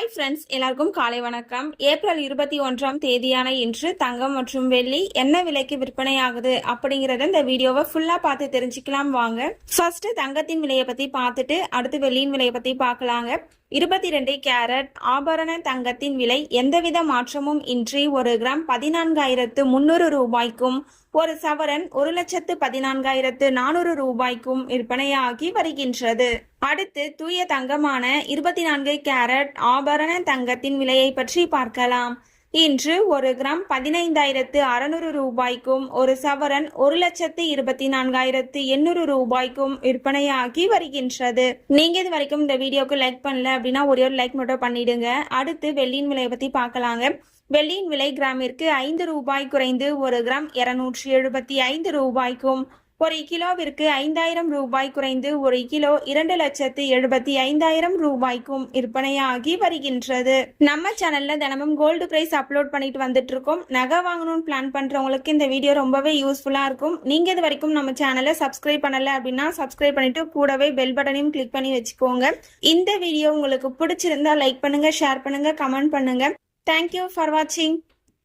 Hi friends, எல்லாருக்கும் காலை வணக்கம். ஏப்ரல் 21ஆம் தேதியான இன்று தங்கம் மற்றும் வெள்ளி என்ன விலைக்கு விற்பனை ஆகுது அப்படிங்கறத இந்த வீடியோவை ஃபுல்லா பார்த்து தெரிஞ்சுக்கலாம் வாங்க. ஃபர்ஸ்ட் தங்கத்தின் விலையை பத்தி பார்த்துட்டு அடுத்து வெள்ளியின் விலையை பத்தி பார்க்கலாங்க. 22 கேரட் ஆபரண தங்கத்தின் விலை எந்தவித மாற்றமும் இன்றி 1 கிராம் 14,300 ரூபாய்க்கும், ஒரு சவரன் 1,14,400 ரூபாய்க்கும் விற்பனையாகி வருகின்றது. அடுத்து தூய தங்கமான 24 கேரட் ஆபரண தங்கத்தின் விலையை பற்றி பார்க்கலாம். இன்று 1 கிராம் 15,600 ரூபாய்க்கும், ஒரு சவரன் 1,24,800 ரூபாய்க்கும் விற்பனையாகி வருகின்றது. நீங்க இது வரைக்கும் இந்த வீடியோக்கு லைக் பண்ணல அப்படின்னா ஒரே ஒரு லைக் மட்டும் பண்ணிடுங்க. அடுத்து வெள்ளியின் விலையை பத்தி பார்க்கலாங்க. வெள்ளியின் விலை கிராமிற்கு 5 ரூபாய் குறைந்து 1 கிராம் 275 ரூபாய்க்கும், ஒரு கிலோவிற்கு 5,000 ரூபாய் குறைந்து 1 கிலோ 2,75,000 ரூபாய்க்கும் விற்பனையாகி வருகின்றது. நம்ம சேனல்ல தினமும் கோல்டு பிரைஸ் அப்லோட் பண்ணிட்டு வந்துட்டு இருக்கோம். நகை வாங்கணும்னு பிளான் பண்றவங்களுக்கு இந்த வீடியோ ரொம்பவே யூஸ்ஃபுல்லா இருக்கும். நீங்க இது வரைக்கும் நம்ம சேனலை சப்ஸ்கிரைப் பண்ணல அப்படின்னா சப்ஸ்கிரைப் பண்ணிட்டு கூடவே பெல் பட்டனையும் கிளிக் பண்ணி வச்சுக்கோங்க. இந்த வீடியோ உங்களுக்கு பிடிச்சிருந்தா லைக் பண்ணுங்க, ஷேர் பண்ணுங்க, கமெண்ட் பண்ணுங்க. தேங்க்யூ ஃபார் வாட்சிங்.